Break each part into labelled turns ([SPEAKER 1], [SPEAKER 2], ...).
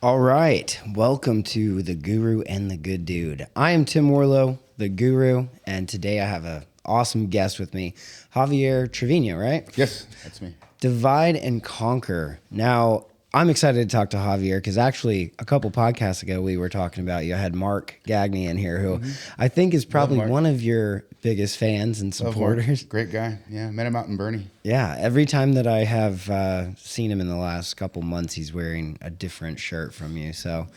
[SPEAKER 1] All right, welcome to The Guru and the Good Dude. I am Tim Warlow, the Guru, and today I have an awesome guest with me, Javier Treviño, right?
[SPEAKER 2] Yes, that's me.
[SPEAKER 1] Divide and Conquer. Now, I'm excited to talk to Javier because actually a couple podcasts ago we were talking about you. I had Mark Gagney in here who I think is probably one of your biggest fans and supporters.
[SPEAKER 2] Great guy. Yeah, met him out in Bernie.
[SPEAKER 1] Yeah, every time that I have seen him in the last couple months, he's wearing a different shirt from you. So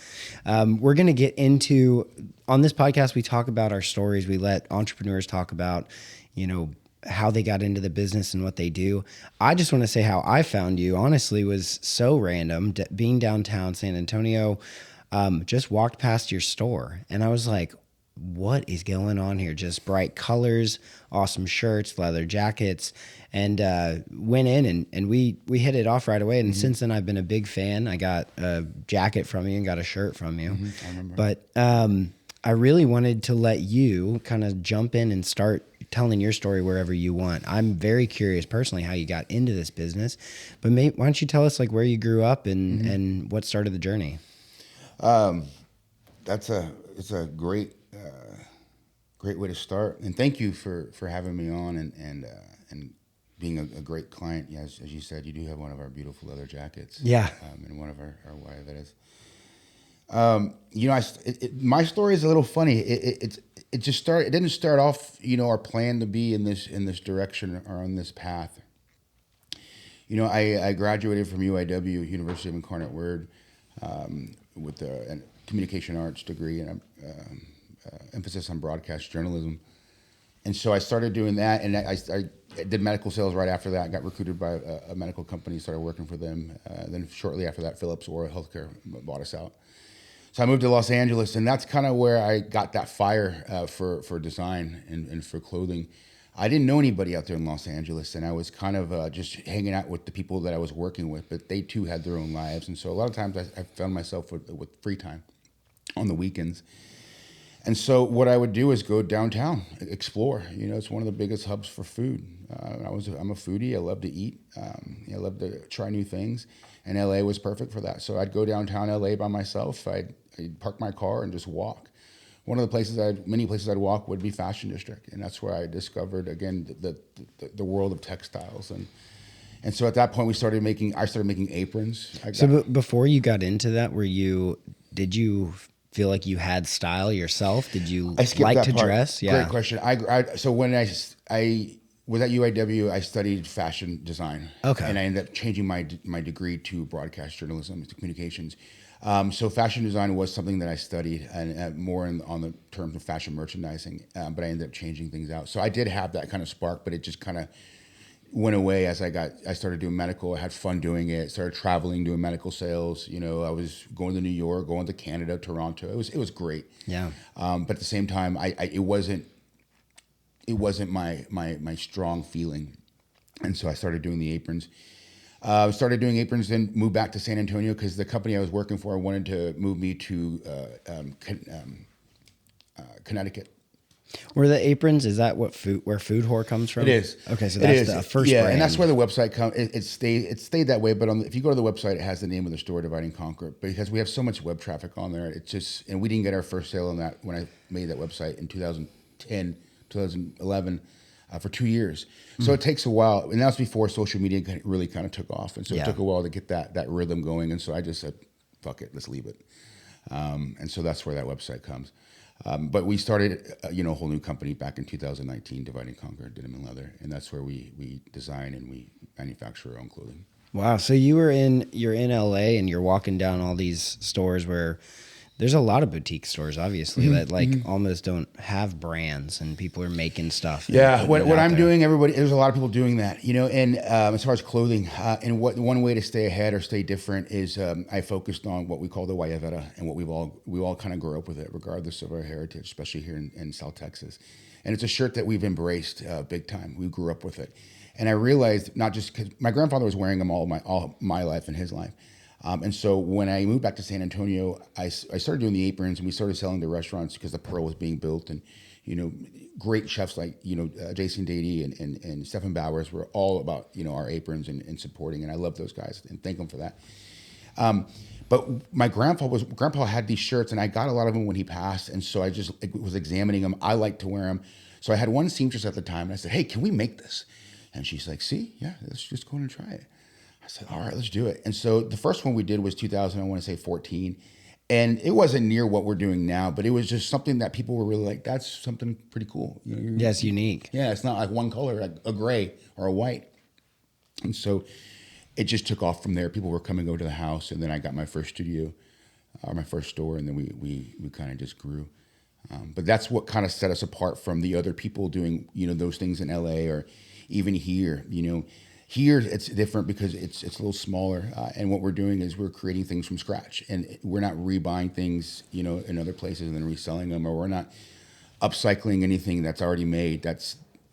[SPEAKER 1] we're going to get into, on this podcast, we talk about our stories. We let entrepreneurs talk about, how they got into the business and what they do. I just want to say how I found you, honestly, was so random. Being downtown San Antonio, just walked past your store and I was like, what is going on here? Just bright colors, awesome shirts, leather jackets, and went in and we hit it off right away. And since then, I've been a big fan. I got a jacket from you and got a shirt from you.
[SPEAKER 2] I remember.
[SPEAKER 1] But I really wanted to let you kind of jump in and start telling your story wherever you want. I'm very curious personally how you got into this business, but why don't you tell us like where you grew up and what started the journey?
[SPEAKER 2] It's a great way to start, and thank you for having me on and being a great client. Yeah, as you said, you do have one of our beautiful leather jackets.
[SPEAKER 1] Yeah,
[SPEAKER 2] and one of our guayaberas. My story is a little funny. It didn't start off, our plan to be in this direction or on this path. I graduated from UIW, University of Incarnate Word, with a communication arts degree and emphasis on broadcast journalism. And so I started doing that, and I did medical sales right after that. Got recruited by a medical company, started working for them. Then shortly after that, Philips Oral Healthcare bought us out. So I moved to Los Angeles, and that's kind of where I got that fire for design and for clothing. I didn't know anybody out there in Los Angeles, and I was kind of just hanging out with the people that I was working with, but they too had their own lives. And so a lot of times I found myself with free time on the weekends. And so what I would do is go downtown, explore. It's one of the biggest hubs for food. I'm a foodie. I love to eat. I love to try new things. And LA was perfect for that. So I'd go downtown LA by myself. I'd park my car and just walk. One of the many places I'd walk would be Fashion District. And that's where I discovered, again, the world of textiles. And so at that point, I started making aprons.
[SPEAKER 1] Before you got into that, did you feel like you had style yourself? Did you like to dress?
[SPEAKER 2] Yeah. Great question. So when I was at UIW, I studied fashion design.
[SPEAKER 1] Okay.
[SPEAKER 2] And I ended up changing my degree to broadcast journalism, to communications. So fashion design was something that I studied, and more on the terms of fashion merchandising. But I ended up changing things out. So I did have that kind of spark, but it just kind of went away as I started doing medical. I had fun doing it. Started traveling, doing medical sales. I was going to New York, going to Canada, Toronto. It was great.
[SPEAKER 1] Yeah.
[SPEAKER 2] But at the same time, it wasn't my strong feeling, and so I started doing the aprons. Then moved back to San Antonio because the company I was working for wanted to move me to Connecticut.
[SPEAKER 1] Were the aprons, is that where Food Whore comes from?
[SPEAKER 2] It is.
[SPEAKER 1] Okay, so that's the first brand.
[SPEAKER 2] And that's where the website comes. It stayed that way, but if you go to the website, it has the name of the store, Divide and Conquer, because we have so much web traffic on there. And we didn't get our first sale on that when I made that website in 2010, 2011, for 2 years. So it takes a while, and that's before social media really kind of took off. And so it took a while to get that rhythm going. And so I just said, fuck it, let's leave it. And so that's where that website comes. But we started, a whole new company back in 2019, Divide and Conquer, Denim and Leather, and that's where we design and we manufacture our own clothing.
[SPEAKER 1] Wow! So you're in LA and you're walking down all these stores where there's a lot of boutique stores, obviously, that almost don't have brands, and people are making stuff.
[SPEAKER 2] Yeah, what I'm doing, there's a lot of people doing that, and as far as clothing, and one way to stay ahead or stay different is I focused on what we call the guayabera, and what we all kind of grew up with it, regardless of our heritage, especially here in South Texas. And it's a shirt that we've embraced big time. We grew up with it. And I realized, not just because my grandfather was wearing them all my life and his life. And so when I moved back to San Antonio, I started doing the aprons, and we started selling to restaurants because the Pearl was being built, and great chefs like Jason Dady and Stephen Bowers were all about our aprons and supporting, and I love those guys and thank them for that. But my grandpa had these shirts, and I got a lot of them when he passed, and so I just was examining them. I like to wear them, so I had one seamstress at the time, and I said, "Hey, can we make this?" And she's like, "See, yeah, let's just go in and try it." I said, "All right, let's do it." And so the first one we did was 2000, I want to say 14, and it wasn't near what we're doing now, but it was just something that people were really like, "That's something pretty cool."
[SPEAKER 1] Yeah, it's unique.
[SPEAKER 2] Yeah, it's not like one color, like a gray or a white, and so it just took off from there. People were coming over to the house, and then I got my first studio, my first store, and then we kind of just grew. But that's what kind of set us apart from the other people doing, those things in LA or even here. Here it's different because it's a little smaller, and what we're doing is we're creating things from scratch, and we're not rebuying things, in other places and then reselling them, or we're not upcycling anything that's already made.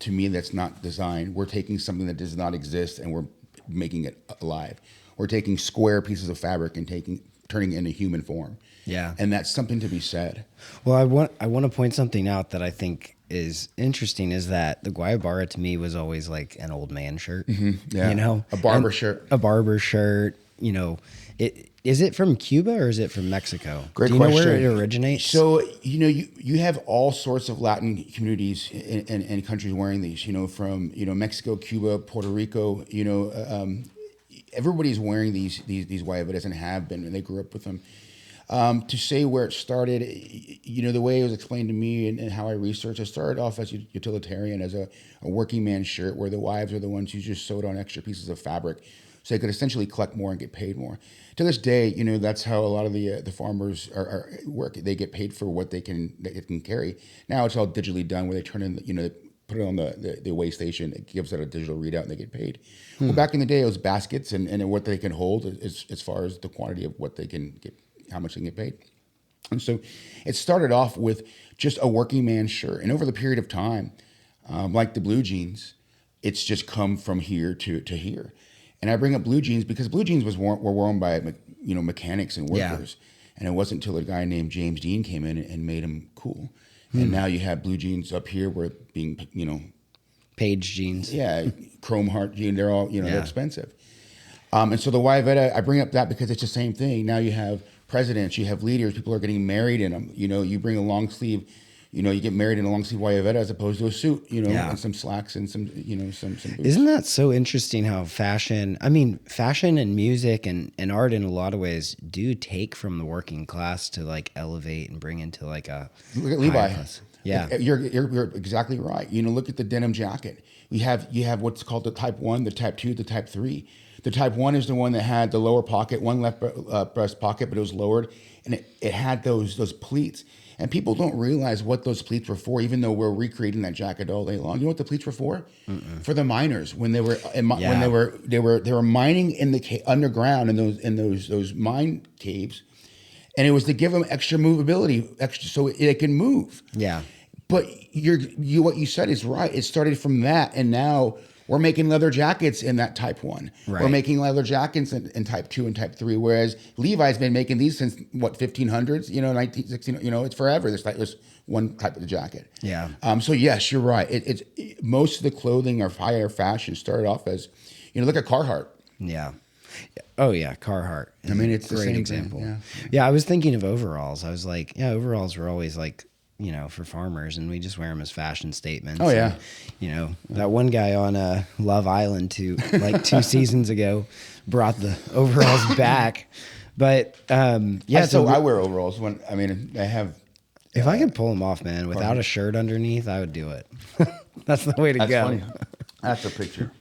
[SPEAKER 2] To me, that's not design. We're taking something that does not exist and we're making it alive. We're taking square pieces of fabric and turning it into human form.
[SPEAKER 1] Yeah.
[SPEAKER 2] And that's something to be said.
[SPEAKER 1] Well, I want to point something out that I think is interesting is that the guayabera to me was always like an old man shirt.
[SPEAKER 2] Mm-hmm. Yeah. A barber shirt.
[SPEAKER 1] A barber shirt. Is it from Cuba or is it from Mexico?
[SPEAKER 2] Great
[SPEAKER 1] Do you
[SPEAKER 2] question.
[SPEAKER 1] know where it originates?
[SPEAKER 2] So, you have all sorts of Latin communities and countries wearing these, from, Mexico, Cuba, Puerto Rico, everybody's wearing these guayaberas and have been, and they grew up with them. To say where it started, the way it was explained to me and how I researched, it started off as utilitarian, as a working man's shirt, where the wives are the ones who just sewed on extra pieces of fabric so they could essentially collect more and get paid more. To this day, that's how a lot of the farmers are work. They get paid for what they can carry. Now it's all digitally done, where they turn in, they put it on the weigh station. It gives it a digital readout, and they get paid. Well, back in the day, it was baskets and what they can hold as far as the quantity of what they can get, how much they can get paid. And so it started off with just a working man's shirt, and over the period of time, like the blue jeans, it's just come from here to here. And I bring up blue jeans because blue jeans were worn by mechanics and workers, and it wasn't until a guy named James Dean came in and made them cool. And now you have blue jeans up here where being
[SPEAKER 1] Page jeans.
[SPEAKER 2] Yeah, chrome heart jean. They're all they're expensive. And so the guayabera, I bring up that because it's the same thing. Now you have presidents, you have leaders, people are getting married in them. You bring a long sleeve. You get married in a long sleeve guayabera as opposed to a suit, and some slacks and some boots.
[SPEAKER 1] Isn't that so interesting how fashion and music and art in a lot of ways do take from the working class to like elevate and bring into like a
[SPEAKER 2] look at Levi.
[SPEAKER 1] Class. Yeah.
[SPEAKER 2] You're exactly right. Look at the denim jacket. You have what's called the type 1, the type 2, the type 3. The type 1 is the one that had the lower pocket, one left breast pocket, but it was lowered, and it had those pleats. And people don't realize what those pleats were for, even though we're recreating that jacket all day long. You know what the pleats were for? Mm-mm. For the miners when they were mining in the underground in those mine caves, and it was to give them extra movability, so it can move.
[SPEAKER 1] Yeah.
[SPEAKER 2] But what you said is right. It started from that, and now we're making leather jackets in that type 1.
[SPEAKER 1] Right.
[SPEAKER 2] We're making leather jackets in type 2 and type 3, whereas Levi's been making these since, 1500s, 1916, it's forever. There's one type of the jacket.
[SPEAKER 1] Yeah.
[SPEAKER 2] So yes, you're right. Most of the clothing or higher fashion started off as, look at Carhartt.
[SPEAKER 1] Yeah. Oh yeah, Carhartt.
[SPEAKER 2] It's
[SPEAKER 1] a great
[SPEAKER 2] the same
[SPEAKER 1] example.
[SPEAKER 2] Thing.
[SPEAKER 1] Yeah, I was thinking of overalls. I was like, overalls were always like, for farmers, and we just wear them as fashion statements.
[SPEAKER 2] Oh yeah.
[SPEAKER 1] And, that one guy on Love Island 2 seasons ago brought the overalls back. But
[SPEAKER 2] so I wear overalls when I have.
[SPEAKER 1] If I could pull them off, man, without a shirt underneath, I would do it. That's the way to go.
[SPEAKER 2] Funny. That's a picture.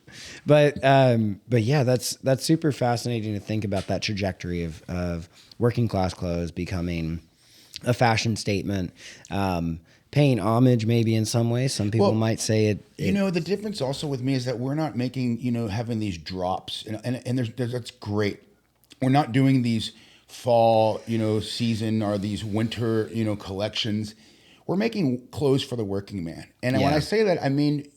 [SPEAKER 1] But yeah, that's super fascinating to think about that trajectory of working class clothes becoming a fashion statement, paying homage maybe in some ways. Some people might say it.
[SPEAKER 2] The difference also with me is that we're not making, having these drops, and that's great. We're not doing these fall, season or these winter, collections. We're making clothes for the working man. And when I say that, I mean,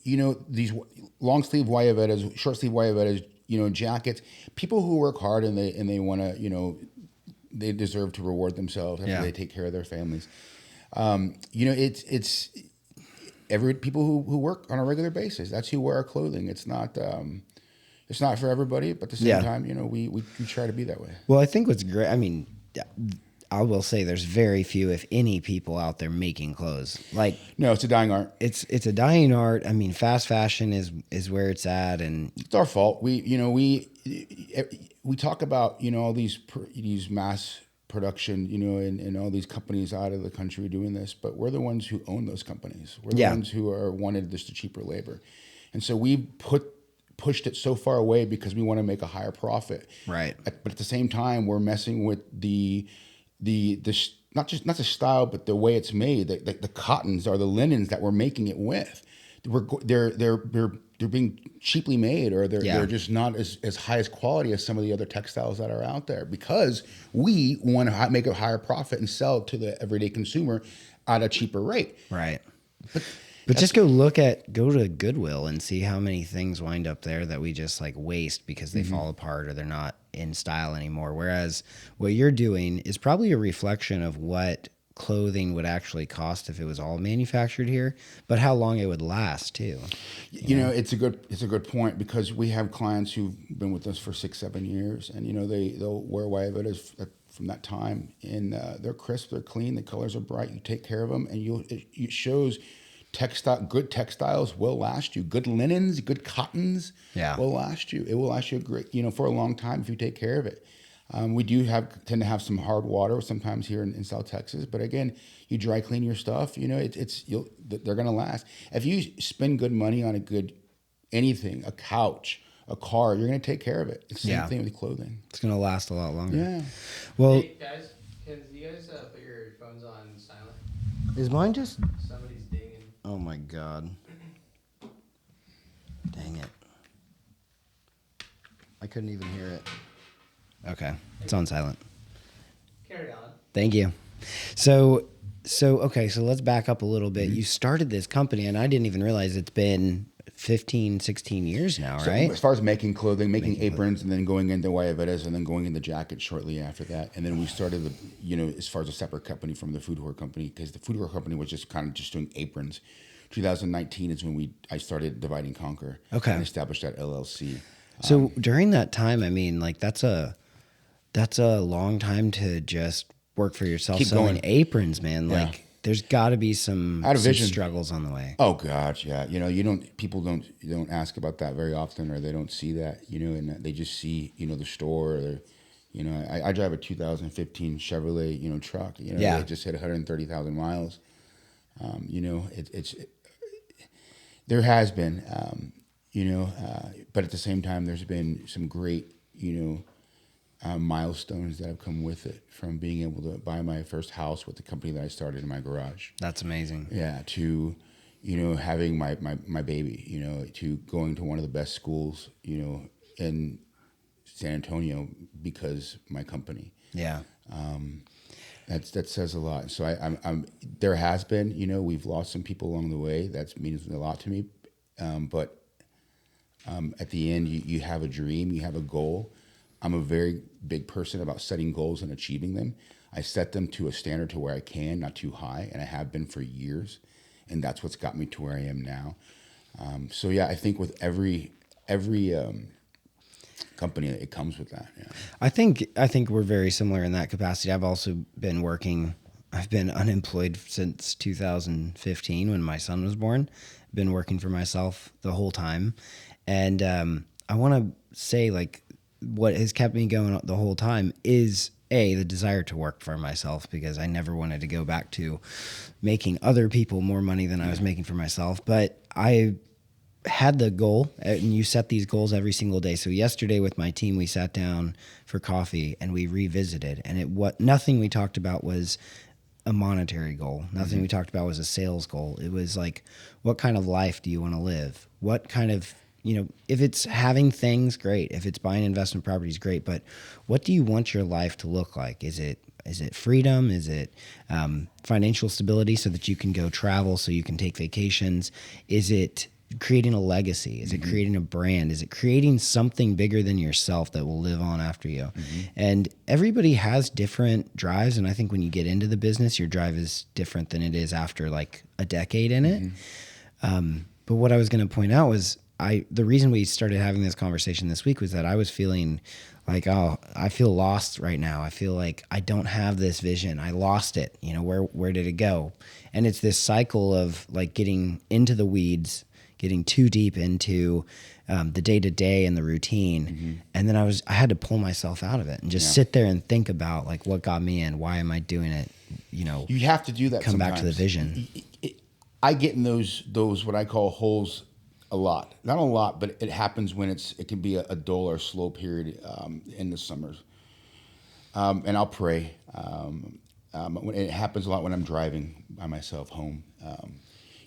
[SPEAKER 2] these long sleeve guayaberas, short sleeve guayaberas, jackets, people who work hard and they want to, they deserve to reward themselves after they take care of their families. It's people who work on a regular basis. That's who wear our clothing. It's not, It's not for everybody, but at the same time, we try to be that way.
[SPEAKER 1] Well, I think what's great, I mean, I will say there's very few, if any, people out there making clothes. Like,
[SPEAKER 2] no, it's a dying art.
[SPEAKER 1] It's a dying art. I mean, fast fashion is where it's at, and
[SPEAKER 2] it's our fault. We talk about all these mass production, and all these companies out of the country doing this, but we're the ones who own those companies. We're the ones who are wanted just the cheaper labor, and so we pushed it so far away because we want to make a higher profit.
[SPEAKER 1] Right.
[SPEAKER 2] But at the same time, we're messing with the not the style, but the way it's made. The cottons or the linens that we're making it with. They're being cheaply made, or they're just not as high as quality as some of the other textiles that are out there, because we want to make a higher profit and sell to the everyday consumer at a cheaper rate.
[SPEAKER 1] Right. But just go to Goodwill and see how many things wind up there that we just like waste because they fall apart or they're not in style anymore. Whereas what you're doing is probably a reflection of what clothing would actually cost if it was all manufactured here, but how long it would last too.
[SPEAKER 2] It's a good point, because we have clients who've been with us for 6-7 years, and they'll wear guayaberas from that time, and they're crisp, they're clean, the colors are bright. You take care of them, and it shows. Good textiles will last you. Good linens, good cottons will last you. It will last you for a long time if you take care of it. We do tend to have some hard water sometimes here in South Texas, but again, you dry clean your stuff. They're gonna last. If you spend good money on anything, a couch, a car, you're gonna take care of it. It's the same thing with clothing.
[SPEAKER 1] It's gonna last a lot longer.
[SPEAKER 2] Yeah.
[SPEAKER 3] Well, hey guys, can you guys put your phones on silent?
[SPEAKER 1] Is mine just?
[SPEAKER 3] Somebody's dinging.
[SPEAKER 1] Oh my God. Dang it. I couldn't even hear it. Okay. It's on silent.
[SPEAKER 3] Carry on.
[SPEAKER 1] Thank you. So let's back up a little bit. You started this company, and I didn't even realize it's been 15, 16 years now, right?
[SPEAKER 2] As far as making clothing, making aprons, and then going into guayaberas, and then going into jackets shortly after that. And then we started as far as a separate company from the food whore company, because the food whore company was just kind of just doing aprons. 2019 is when I started Divide and Conquer.
[SPEAKER 1] Okay.
[SPEAKER 2] And established that LLC.
[SPEAKER 1] So during that time, I mean, like that's a long time to just work for yourself.
[SPEAKER 2] Keep
[SPEAKER 1] selling
[SPEAKER 2] going.
[SPEAKER 1] Aprons, man.
[SPEAKER 2] Yeah.
[SPEAKER 1] Like there's got to be some struggles on the way.
[SPEAKER 2] Oh gosh, yeah. People don't ask about that very often, or they don't see that, and they just see, the store. Or, I drive a 2015 Chevrolet, truck. It just hit 130,000 miles. There has been, but at the same time, there's been some great, milestones that have come with it, from being able to buy my first house with the company that I started in my garage.
[SPEAKER 1] That's amazing.
[SPEAKER 2] Yeah, to having my baby, to going to one of the best schools, in San Antonio because my company.
[SPEAKER 1] Yeah.
[SPEAKER 2] That says a lot. So I'm there has been, we've lost some people along the way. That means a lot to me. But at the end, you have a dream, you have a goal. I'm a very big person about setting goals and achieving them. I set them to a standard to where I can, not too high, and I have been for years. And that's what's got me to where I am now. So yeah, I think with every company, it comes with that. Yeah.
[SPEAKER 1] I think we're very similar in that capacity. I've also been working. I've been unemployed since 2015 when my son was born. I've been working for myself the whole time, and I want to say, like, what has kept me going the whole time is the desire to work for myself, because I never wanted to go back to making other people more money than I was making for myself. But I had the goal, and you set these goals every single day. So yesterday with my team, we sat down for coffee and we revisited, and nothing we talked about was a monetary goal. Nothing we talked about was a sales goal. It was like, what kind of life do you want to live? What kind of, if it's having things, great. If it's buying investment properties, great. But what do you want your life to look like? Is it freedom? Is it financial stability so that you can go travel, so you can take vacations? Is it creating a legacy? Is it creating a brand? Is it creating something bigger than yourself that will live on after you? And everybody has different drives. And I think when you get into the business, your drive is different than it is after like a decade in it. But what I was going to point out was, the reason we started having this conversation this week was that I was feeling like, oh, I feel lost right now. I feel like I don't have this vision. I lost it. You know, where did it go? And it's this cycle of like getting into the weeds, getting too deep into the day to day and the routine. And then I had to pull myself out of it and just sit there and think about like what got me in, why am I doing it? You know,
[SPEAKER 2] You have to do that.
[SPEAKER 1] come back to the
[SPEAKER 2] sometimes.
[SPEAKER 1] vision.
[SPEAKER 2] I get in those what I call holes a lot. Not a lot, but it happens when it can be a dull or slow period in the summers. And I'll pray. It happens a lot when I'm driving by myself home.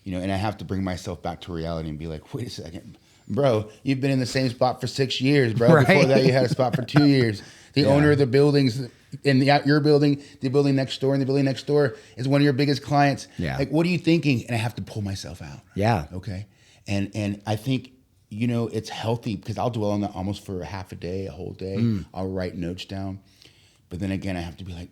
[SPEAKER 2] You know, and I have to bring myself back to reality and be like, wait a second, bro, you've been in the same spot for 6 years, bro.
[SPEAKER 1] Right.
[SPEAKER 2] Before that, you had a spot for 2 years. The owner of the buildings in your building, the building next door, and the building next door is one of your biggest clients.
[SPEAKER 1] Yeah.
[SPEAKER 2] Like, what are you thinking? And I have to pull myself out.
[SPEAKER 1] Yeah.
[SPEAKER 2] Okay. And I think, you know, it's healthy because I'll dwell on that almost for a half a day, a whole day. I'll write notes down. But then again, I have to be like,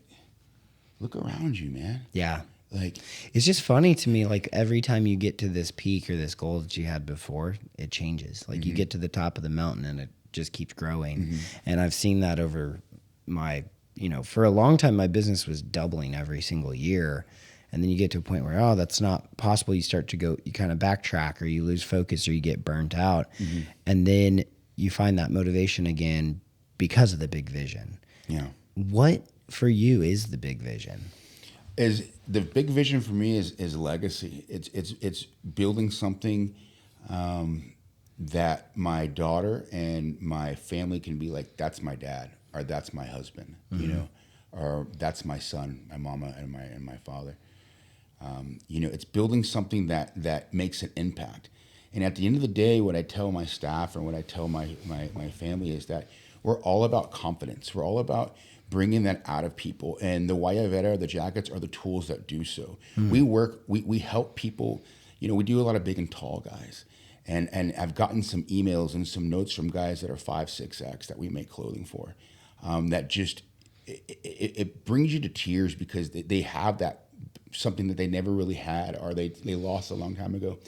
[SPEAKER 2] look around you, man.
[SPEAKER 1] Yeah.
[SPEAKER 2] Like,
[SPEAKER 1] It's just funny to me, like every time you get to this peak or this goal that you had before, it changes. Like you get to the top of the mountain and it just keeps growing. And I've seen that over my, you know, for a long time, my business was doubling every single year. And then you get to a point where, oh, that's not possible. You start to go, you kind of backtrack or you lose focus or you get burnt out. And then you find that motivation again because of the big vision.
[SPEAKER 2] yeah.
[SPEAKER 1] What for you is the big vision?
[SPEAKER 2] Is the big vision for me is legacy. It's building something that my daughter and my family can be like, that's my dad, or that's my husband, you know, or that's my son, my mama, and my father. You know, it's building something that makes an impact. And at the end of the day, what I tell my staff and what I tell my family is that we're all about confidence. We're all about bringing that out of people. And the guayabera, the jackets, are the tools that do so. We help people. You know, we do a lot of big and tall guys. And I've gotten some emails and some notes from guys that are 5, 6X that we make clothing for. That just, it brings you to tears because they have that, something that they never really had or they lost a long time ago.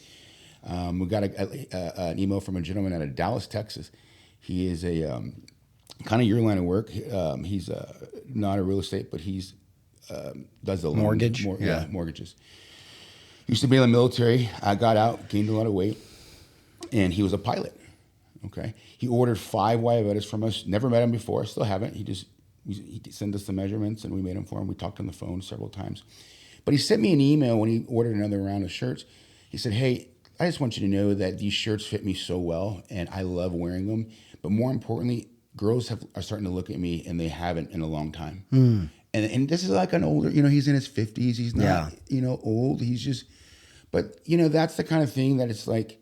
[SPEAKER 2] We got an email from a gentleman out of Dallas, Texas. He is a kind of your line of work. He's not a real estate, but he's does the loans,
[SPEAKER 1] Mortgage?
[SPEAKER 2] mortgages. Used to be in the military. I got out, gained a lot of weight, and he was a pilot. Okay, he ordered 5 guayaberas from us. Never met him before. Still haven't. He sent us the measurements, and we made them for him. We talked on the phone several times. But he sent me an email when he ordered another round of shirts. He said, "Hey, I just want you to know that these shirts fit me so well, and I love wearing them. But more importantly, girls are starting to look at me, and they haven't in a long time. And this is like an older, you know, he's in his 50s. He's not, you know, old. He's just, but, you know, that's the kind of thing that it's like,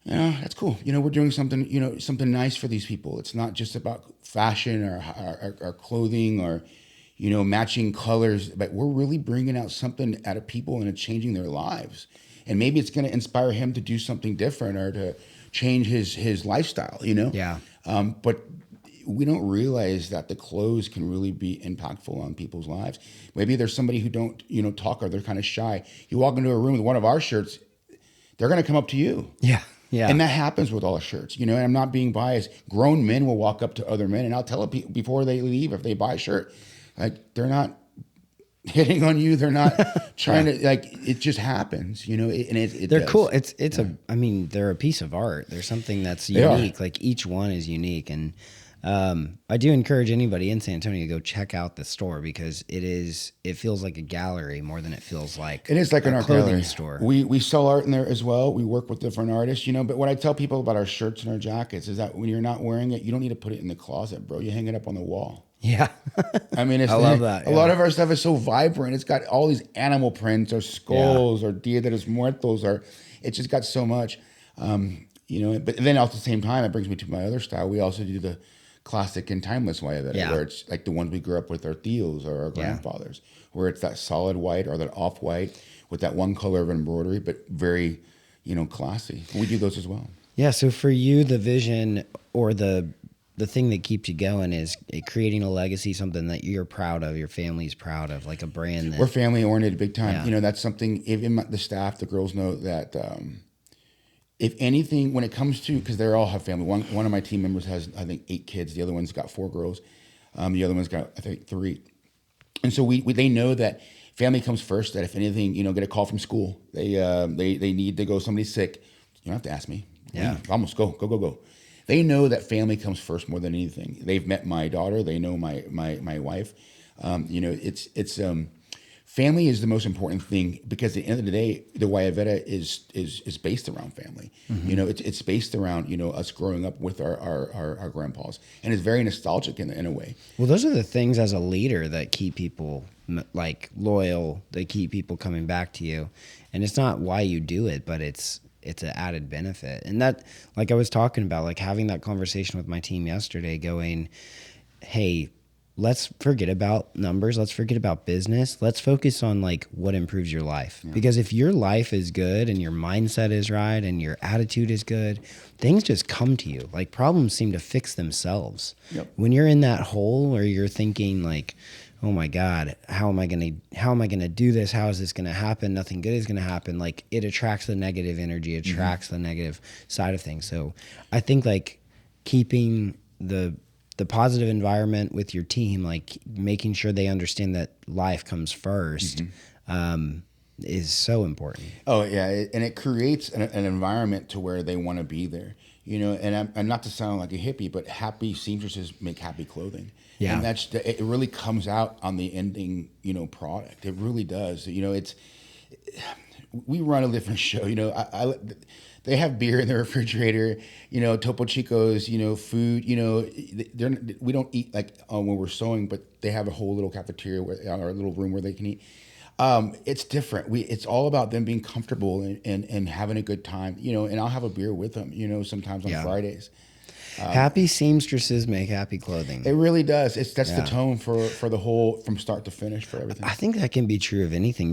[SPEAKER 2] you know, that's cool. You know, we're doing something, you know, something nice for these people. It's not just about fashion or clothing or, you know, matching colors, but we're really bringing out something out of people and it's changing their lives. And maybe it's going to inspire him to do something different or to change his lifestyle, you know?
[SPEAKER 1] Yeah.
[SPEAKER 2] But we don't realize that the clothes can really be impactful on people's lives. Maybe there's somebody who don't, you know, talk or they're kind of shy. You walk into a room with one of our shirts, they're going to come up to you.
[SPEAKER 1] Yeah. Yeah.
[SPEAKER 2] And that happens with all the shirts, you know, and I'm not being biased. Grown men will walk up to other men and I'll tell people before they leave, if they buy a shirt, like they're not hitting on you. They're not trying to, like, it just happens, you know, and
[SPEAKER 1] they're
[SPEAKER 2] does.
[SPEAKER 1] cool. I mean, they're a piece of art. They're something that's
[SPEAKER 2] They are.
[SPEAKER 1] unique. Like each one is unique. And I do encourage anybody in San Antonio to go check out the store because it feels like a gallery more than it feels like
[SPEAKER 2] It is like an
[SPEAKER 1] a
[SPEAKER 2] art
[SPEAKER 1] clothing
[SPEAKER 2] gallery.
[SPEAKER 1] store.
[SPEAKER 2] We sell art in there as well. We work with different artists, you know. But what I tell people about our shirts and our jackets is that when you're not wearing it, you don't need to put it in the closet, bro. You hang it up on the wall.
[SPEAKER 1] Yeah.
[SPEAKER 2] I mean,
[SPEAKER 1] I love that.
[SPEAKER 2] A lot of our stuff is so vibrant. It's got all these animal prints or skulls or Dia de los Muertos or it's just got so much, you know. But then at the same time, it brings me to my other style. We also do the classic and timeless way of it, where it's like the ones we grew up with, our tios or our grandfathers, where it's that solid white or that off white with that one color of embroidery, but very, you know, classy. We do those as well.
[SPEAKER 1] Yeah. So for you, the vision or the thing that keeps you going is creating a legacy, something that you're proud of, your family's proud of, like a brand that
[SPEAKER 2] We're family oriented big time.
[SPEAKER 1] Yeah.
[SPEAKER 2] You know, that's something, even the staff, the girls know that if anything, when it comes to, because they all have family. One of my team members has, I think, 8 kids. The other one's got 4 girls. The other one's got, I think, 3. And so they know that family comes first. That if anything, get a call from school, they need to go. Somebody's sick. You don't have to ask me.
[SPEAKER 1] Yeah.
[SPEAKER 2] Almost go. They know that family comes first more than anything. They've met my daughter. They know my wife. It's family is the most important thing, because at the end of the day, the guayabera is based around family. It's based around us growing up with our grandpas, and it's very nostalgic in a way.
[SPEAKER 1] Well, those are the things as a leader that keep people like loyal. They keep people coming back to you, and it's not why you do it, but it's an added benefit. And that, like I was talking about, like having that conversation with my team yesterday, going, hey, let's forget about numbers. Let's forget about business. Let's focus on like what improves your life. Yeah. Because if your life is good and your mindset is right and your attitude is good, things just come to you. Like problems seem to fix themselves.
[SPEAKER 2] Yep.
[SPEAKER 1] When you're in that hole or you're thinking like, oh my God, how am I gonna do this? How is this gonna happen? Nothing good is gonna happen. Like it attracts the negative energy, attracts the negative side of things. So I think like keeping the positive environment with your team, like making sure they understand that life comes first, is so important.
[SPEAKER 2] Oh yeah, and it creates an environment to where they want to be there. And not to sound like a hippie, but happy seamstresses make happy clothing.
[SPEAKER 1] Yeah,
[SPEAKER 2] and it really comes out on the ending, product. It really does. We run a different show. They have beer in the refrigerator, Topo Chico's, food, we don't eat like when we're sewing, but they have a whole little cafeteria our little room where they can eat. It's different. It's all about them being comfortable and having a good time, and I'll have a beer with them, sometimes on Fridays.
[SPEAKER 1] Happy seamstresses make happy clothing.
[SPEAKER 2] It really does. That's the tone for the whole, from start to finish, for everything.
[SPEAKER 1] I think that can be true of anything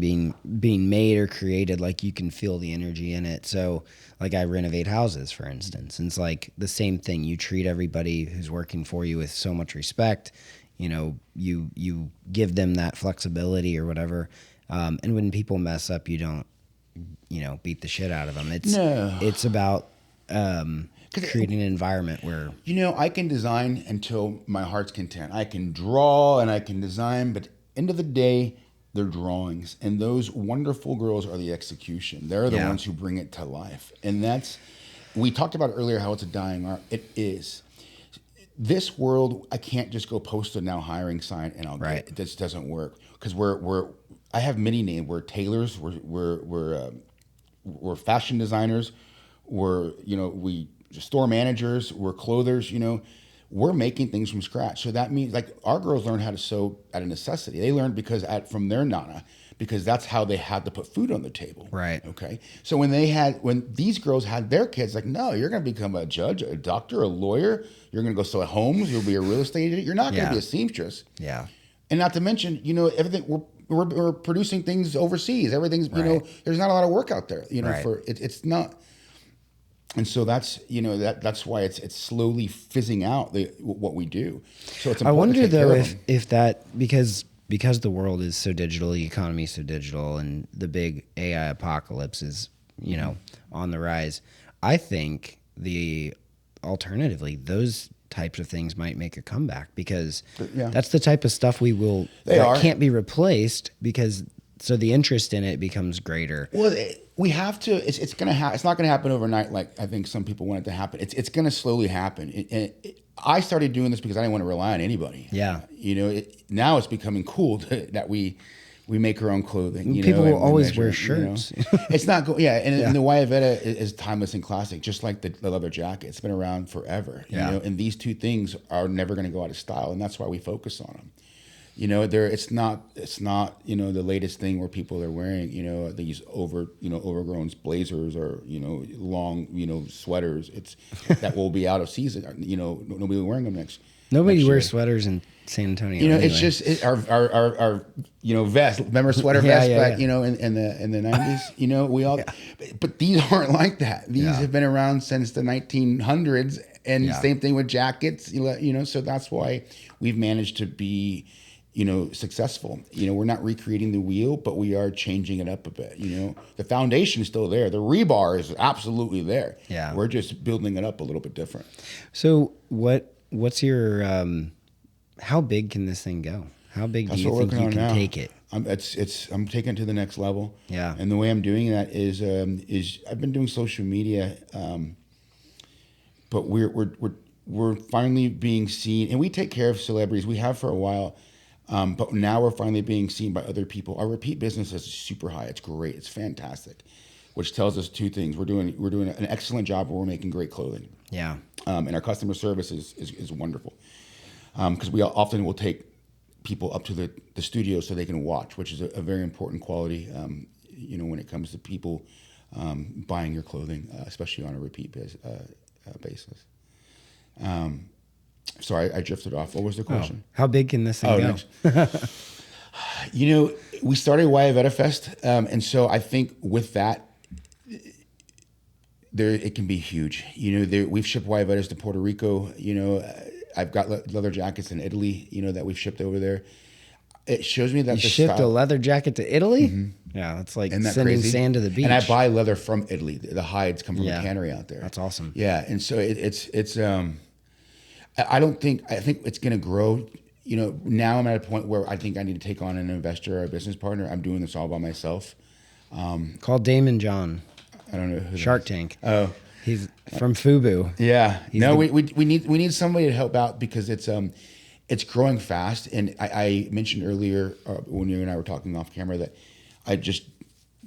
[SPEAKER 1] being made or created. Like you can feel the energy in it. So like I renovate houses, for instance, and it's like the same thing. You treat everybody who's working for you with so much respect. You give them that flexibility or whatever. And when people mess up, you don't, beat the shit out of them. It's about creating an environment where
[SPEAKER 2] I can design until my heart's content. I can draw and I can design, but end of the day, they're drawings, and those wonderful girls are the execution. They're the ones who bring it to life, and we talked about earlier how it's a dying art. It is. This world, I can't just go post a now hiring sign and I'll get it. This doesn't work, because I have many names. We're tailors. We're fashion designers. We store managers. We're clothers. We're making things from scratch. So that means like our girls learn how to sew out of necessity. They learned from their nana, because that's how they had to put food on the table.
[SPEAKER 1] Right.
[SPEAKER 2] Okay. So when these girls had their kids, like, no, you're going to become a judge, a doctor, a lawyer. You're going to go sew at homes. You'll be a real estate agent. You're not going to be a seamstress.
[SPEAKER 1] Yeah.
[SPEAKER 2] And not to mention, everything we're producing things overseas. Everything's, there's not a lot of work out there, for it's not. And so that's why it's slowly fizzing out what we do. So it's important.
[SPEAKER 1] I wonder
[SPEAKER 2] to take
[SPEAKER 1] though
[SPEAKER 2] care of them.
[SPEAKER 1] if that, because the world is so digital, the economy is so digital, and the big AI apocalypse is on the rise. I think alternatively those types of things might make a comeback, because that's the type of stuff can't be replaced, because so the interest in it becomes greater.
[SPEAKER 2] Well, we have to. It's gonna happen. It's not gonna happen overnight, like I think some people want it to happen. It's gonna slowly happen. I started doing this because I didn't want to rely on anybody.
[SPEAKER 1] Yeah.
[SPEAKER 2] Now it's becoming cool that we make our own clothing.
[SPEAKER 1] People will always
[SPEAKER 2] measure,
[SPEAKER 1] wear shirts.
[SPEAKER 2] It's not and the guayabera is timeless and classic, just like the leather jacket. It's been around forever. And these two things are never going to go out of style, and that's why we focus on them. It's not the latest thing where people are wearing these overgrown blazers or long
[SPEAKER 1] sweaters.
[SPEAKER 2] It's that will be out of season. Nobody will wearing them next.
[SPEAKER 1] Nobody wears sweaters in San Antonio.
[SPEAKER 2] Anyway. It's just our vest. Remember sweater vest back in the 90s. We all. But these aren't like that. These have been around since the 1900s, and same thing with jackets. So that's why we've managed to be successful. We're not recreating the wheel, but we are changing it up a bit. The foundation is still there. The rebar is absolutely there.
[SPEAKER 1] Yeah.
[SPEAKER 2] We're just building it up a little bit different.
[SPEAKER 1] So what's your, how big can this thing go? How big do you think you can take it?
[SPEAKER 2] I'm taking it to the next level.
[SPEAKER 1] Yeah.
[SPEAKER 2] And the way I'm doing that is I've been doing social media, but we're finally being seen, and we take care of celebrities. We have for a while, but now we're finally being seen by other people. Our repeat business is super high. It's great. It's fantastic, which tells us two things. We're doing an excellent job where we're making great clothing.
[SPEAKER 1] Yeah.
[SPEAKER 2] And our customer service is wonderful, because we often will take people up to the studio so they can watch, which is a very important quality, when it comes to people buying your clothing, especially on a repeat basis. Sorry, I drifted off. What was the question?
[SPEAKER 1] How big can this thing go?
[SPEAKER 2] Next. We started Guayabera Fest, and so I think with that, it can be huge. We've shipped Guayaberas to Puerto Rico. I've got leather jackets in Italy, that we've shipped over there. It shows me that
[SPEAKER 1] you shipped a leather jacket to Italy? Mm-hmm. Yeah, that's like sending
[SPEAKER 2] crazy?
[SPEAKER 1] Sand to the beach.
[SPEAKER 2] And I buy leather from Italy. The hides come from a cannery out there.
[SPEAKER 1] That's awesome.
[SPEAKER 2] Yeah, and so it's I think it's going to grow. Now I'm at a point where I think I need to take on an investor or a business partner. I'm doing this all by myself.
[SPEAKER 1] Call Damon John.
[SPEAKER 2] I don't know who
[SPEAKER 1] Shark Tank.
[SPEAKER 2] Oh,
[SPEAKER 1] he's from FUBU.
[SPEAKER 2] Yeah. We need somebody to help out because it's growing fast. And I mentioned earlier when you and I were talking off camera that I just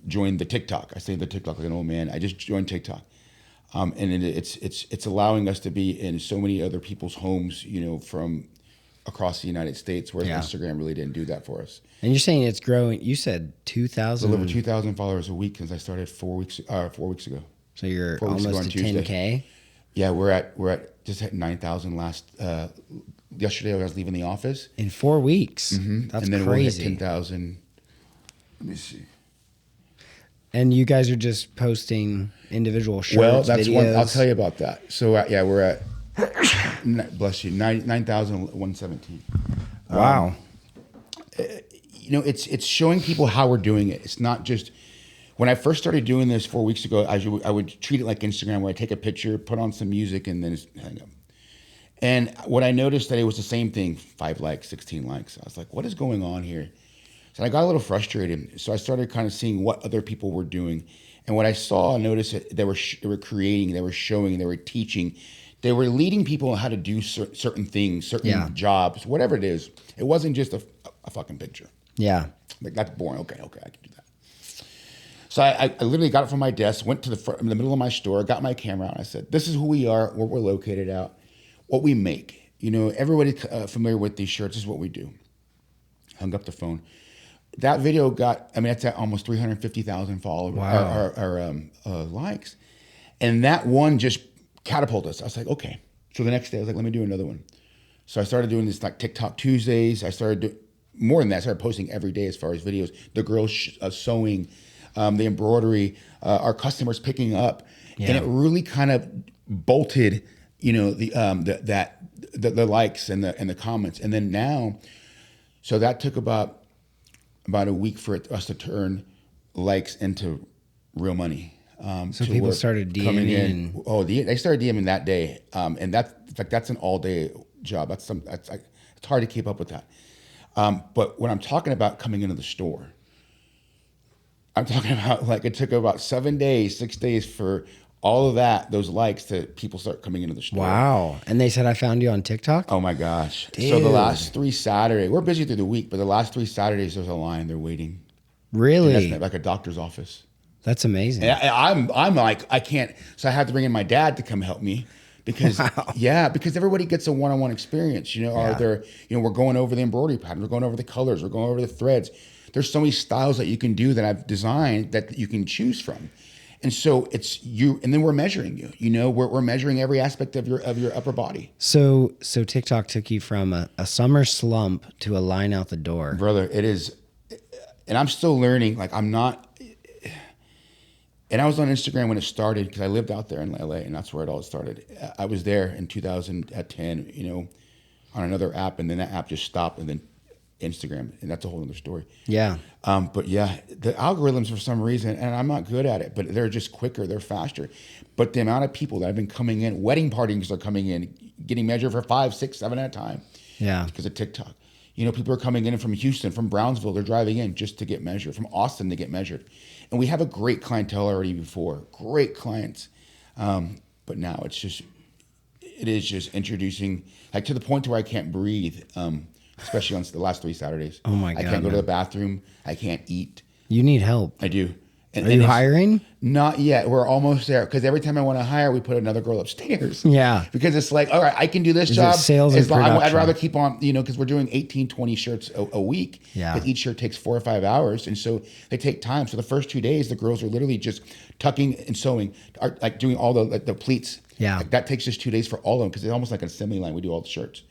[SPEAKER 2] joined the TikTok. I say the TikTok like an old man. I just joined TikTok. And it's allowing us to be in so many other people's homes, from across the United States, whereas Instagram really didn't do that for us.
[SPEAKER 1] And you're saying it's growing. You said 2,000.
[SPEAKER 2] Over 2,000 followers a week since I started 4 weeks ago.
[SPEAKER 1] So you're almost at 10K.
[SPEAKER 2] Yeah, we're at just at 9,000 last. Yesterday I was leaving the office
[SPEAKER 1] in 4 weeks.
[SPEAKER 2] Mm-hmm.
[SPEAKER 1] That's
[SPEAKER 2] and then
[SPEAKER 1] crazy.
[SPEAKER 2] We're at 10,000. Let me see.
[SPEAKER 1] And you guys are just posting individual shirts.
[SPEAKER 2] Well, that's
[SPEAKER 1] videos.
[SPEAKER 2] one. I'll tell you about that. So we're at bless you 9,117.
[SPEAKER 1] Wow.
[SPEAKER 2] It's showing people how we're doing it. It's not just. When I first started doing this 4 weeks ago, I would treat it like Instagram, where I take a picture, put on some music, and then hang up. And what I noticed that it was the same thing: 5 likes, 16 likes. I was like, "What is going on here?" So I got a little frustrated. So I started kind of seeing what other people were doing, and what I saw, I noticed that they were creating, they were showing, they were teaching, they were leading people on how to do certain things, certain jobs, whatever it is. It wasn't just a fucking picture.
[SPEAKER 1] Yeah,
[SPEAKER 2] like that's boring. Okay, I can do that. So I literally got it from my desk, went to in the middle of my store, got my camera out, and I said, "This is who we are, where we're located at, what we make. Everybody's familiar with these shirts. This is what we do." Hung up the phone. That video that's at almost 350,000 followers or likes, and that one just catapulted us. I was like, okay. So the next day, I was like, let me do another one. So I started doing this like TikTok Tuesdays. I started more than that. I started posting every day as far as videos. The girls sewing. The embroidery, our customers picking up, and it really kind of bolted, the likes and the comments, and then now, so that took about a week for us to turn likes into real money.
[SPEAKER 1] So people started DMing in.
[SPEAKER 2] Oh, they started DMing that day, and that's an all day job. It's hard to keep up with that. But when I'm talking about coming into the store, I'm talking about like it took about 6 days for all of those likes to people start coming into the store.
[SPEAKER 1] Wow. And they said, I found you on TikTok?
[SPEAKER 2] Oh my gosh.
[SPEAKER 1] Dude.
[SPEAKER 2] So the last 3 Saturdays, we're busy through the week, but the last 3 Saturdays there's a line, they're waiting.
[SPEAKER 1] Really?
[SPEAKER 2] That's like a doctor's office.
[SPEAKER 1] That's amazing.
[SPEAKER 2] And I'm like, I can't, so I had to bring in my dad to come help me. Because because everybody gets a one-on-one experience, we're going over the embroidery pattern, we're going over the colors, we're going over the threads. There's so many styles that you can do that I've designed that you can choose from. And so it's you, and then we're measuring you, we're measuring every aspect of your upper body.
[SPEAKER 1] So TikTok took you from a summer slump to a line out the door.
[SPEAKER 2] Brother, it is, and I'm still learning, like I'm not, and I was on Instagram when it started because I lived out there in LA and that's where it all started. I was there in 2010, on another app, and then that app just stopped, and then Instagram, and that's a whole other story.
[SPEAKER 1] Yeah.
[SPEAKER 2] But yeah, the algorithms for some reason, and I'm not good at it, but they're just quicker, they're faster. But the amount of people that have been coming in, wedding parties are coming in, getting measured for 5, 6, 7 at a time.
[SPEAKER 1] Yeah.
[SPEAKER 2] Because of TikTok. You know, people are coming in from Houston, from Brownsville, they're driving in just to get measured, from Austin to get measured. And we have a great clientele already before, great clients. But now it is just introducing, like to the point where I can't breathe, especially on the last 3 Saturdays.
[SPEAKER 1] Oh my God,
[SPEAKER 2] I can't go to
[SPEAKER 1] man.
[SPEAKER 2] the bathroom. I can't eat.
[SPEAKER 1] You need help.
[SPEAKER 2] I do. And,
[SPEAKER 1] Are you
[SPEAKER 2] it's
[SPEAKER 1] hiring?
[SPEAKER 2] Not yet. We're almost there. Because every time I want to hire, we put another girl upstairs.
[SPEAKER 1] Yeah.
[SPEAKER 2] Because it's like, all right, I can do this
[SPEAKER 1] Is it
[SPEAKER 2] job.
[SPEAKER 1] sales or
[SPEAKER 2] I'd
[SPEAKER 1] production?
[SPEAKER 2] rather keep on, you know, because we're doing 18, 20 shirts a week.
[SPEAKER 1] Yeah.
[SPEAKER 2] But each shirt takes 4 or 5 hours. And so they take time. So the first 2 days, the girls are literally just tucking and sewing, like doing all the pleats.
[SPEAKER 1] Yeah.
[SPEAKER 2] Like that takes just 2 days for all of them because it's almost like an assembly line. We do all the shirts.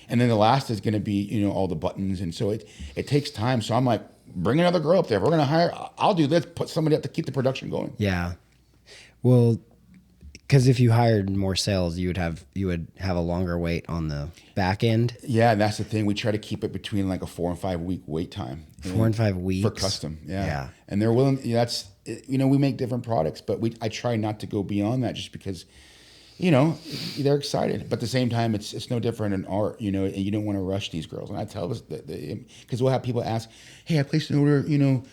[SPEAKER 2] And then the last is going to be, you know, all the buttons. And so it takes time. So I'm like, bring another girl up there. If we're going to hire, I'll do this. Put somebody up to keep the production going.
[SPEAKER 1] Yeah. Well, because if you hired more sales, you would have a longer wait on the back end.
[SPEAKER 2] Yeah, and that's the thing. We try to keep it between like a 4 and 5 week wait time.
[SPEAKER 1] 4 and 5 weeks
[SPEAKER 2] for custom. Yeah.
[SPEAKER 1] Yeah.
[SPEAKER 2] And they're willing. That's, you know, we make different products, but I try not to go beyond that just because, you know, they're excited. But at the same time, it's no different in art, you know, and you don't want to rush these girls. And I tell us that because we'll have people ask, hey, I placed an order, you know,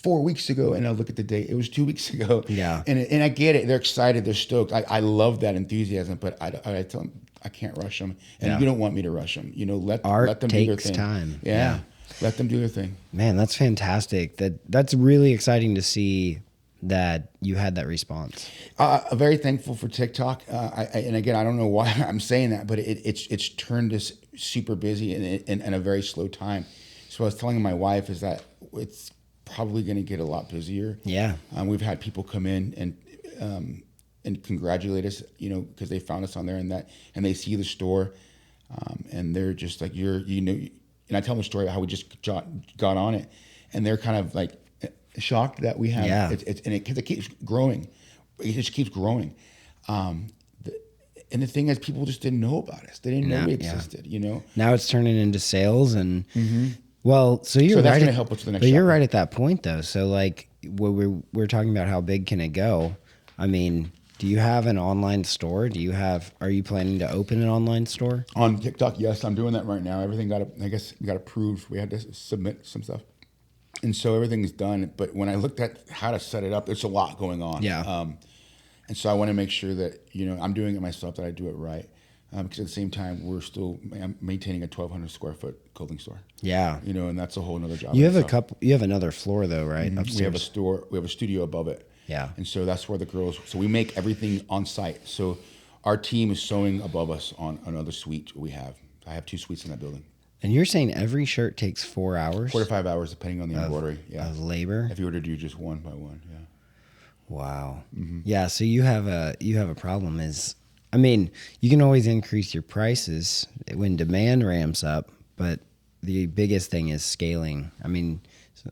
[SPEAKER 2] 4 weeks ago, and I'll look at the date. It was 2 weeks ago.
[SPEAKER 1] Yeah.
[SPEAKER 2] And I get it. They're excited. They're stoked. I love that enthusiasm, but I tell them I can't rush them, and
[SPEAKER 1] Yeah.
[SPEAKER 2] you don't want me to rush them. You know, let
[SPEAKER 1] Art
[SPEAKER 2] them do their
[SPEAKER 1] takes
[SPEAKER 2] thing.
[SPEAKER 1] time.
[SPEAKER 2] Yeah.
[SPEAKER 1] Yeah.
[SPEAKER 2] Let them do their thing.
[SPEAKER 1] Man, that's fantastic. That's really exciting to see that you had that response.
[SPEAKER 2] Very thankful for TikTok. And again, I don't know why I'm saying that, but it's turned us super busy in a very slow time. So I was telling my wife is that it's probably going to get a lot busier.
[SPEAKER 1] Yeah.
[SPEAKER 2] We've had people come in and congratulate us, you know, because they found us on there and they see the store, and they're just like, you know, and I tell them a story about how we just got on it, and they're kind of like shocked that we have.
[SPEAKER 1] Yeah.
[SPEAKER 2] Because it keeps growing, it just keeps growing. And the thing is, people just didn't know about us. They didn't know we existed. You know.
[SPEAKER 1] Now it's turning into sales, and well, so you're
[SPEAKER 2] So that's
[SPEAKER 1] right.
[SPEAKER 2] gonna help us with the next
[SPEAKER 1] But you're
[SPEAKER 2] chapter.
[SPEAKER 1] right at that point, though. So like, we're talking about how big can it go? I mean, do you have an online store? Are you planning to open an online store?
[SPEAKER 2] On TikTok, yes, I'm doing that right now. Everything got approved. We had to submit some stuff, and so everything's done. But when I looked at how to set it up, there's a lot going on.
[SPEAKER 1] Yeah.
[SPEAKER 2] And so I want to make sure that, you know, I'm doing it myself, that I do it right. Because at the same time, we're still maintaining a 1,200 square foot clothing store.
[SPEAKER 1] Yeah.
[SPEAKER 2] You know, and that's a whole nother job.
[SPEAKER 1] You
[SPEAKER 2] in
[SPEAKER 1] have
[SPEAKER 2] itself.
[SPEAKER 1] You have another floor though, right? Upstairs.
[SPEAKER 2] We have a store. We have a studio above it.
[SPEAKER 1] Yeah.
[SPEAKER 2] And so that's where the girls. So we make everything on site. So our team is sewing above us on another suite we have. I have 2 suites in that building.
[SPEAKER 1] And you're saying every shirt takes 4 hours
[SPEAKER 2] 4 to 5 hours, depending on the embroidery. Yeah.
[SPEAKER 1] of labor?
[SPEAKER 2] If you were to do just one by one, yeah.
[SPEAKER 1] Wow. Yeah. So you have a problem. I mean, you can always increase your prices when demand ramps up, but the biggest thing is scaling. I mean,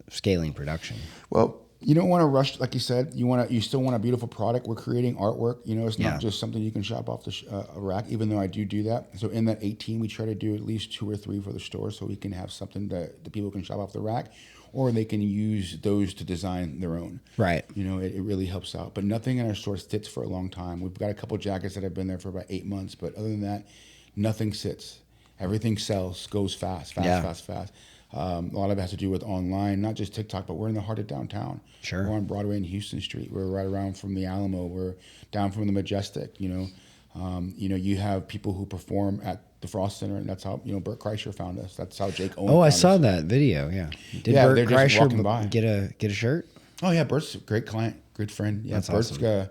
[SPEAKER 1] scaling production.
[SPEAKER 2] Well, you don't want to rush, like you said. You still want a beautiful product. We're creating artwork. You know, it's not just something you can shop off the rack. Even though I do that. So in that 18, we try to do at least 2 or 3 for the store, so we can have something that the people can shop off the rack, or they can use those to design their own.
[SPEAKER 1] Right.
[SPEAKER 2] You know, it really helps out. But nothing in our store sits for a long time. We've got a couple jackets that have been there for about 8 months, but other than that, nothing sits. Everything sells, goes fast. A lot of it has to do with online, not just TikTok, but we're in the heart of downtown.
[SPEAKER 1] Sure.
[SPEAKER 2] We're on Broadway and Houston Street. We're right around from the Alamo. We're down from the Majestic. You know, you have people who perform at the Frost Center, and that's how, you know, Bert Kreischer found us. That's how Jake Owen.
[SPEAKER 1] Oh, I
[SPEAKER 2] found
[SPEAKER 1] saw
[SPEAKER 2] us.
[SPEAKER 1] that video. Yeah. Did
[SPEAKER 2] Yeah,
[SPEAKER 1] Bert
[SPEAKER 2] they're just walking by.
[SPEAKER 1] Kreischer get a shirt?
[SPEAKER 2] Oh yeah, Bert's a great client, good friend. Yeah,
[SPEAKER 1] That's
[SPEAKER 2] Bert's
[SPEAKER 1] awesome.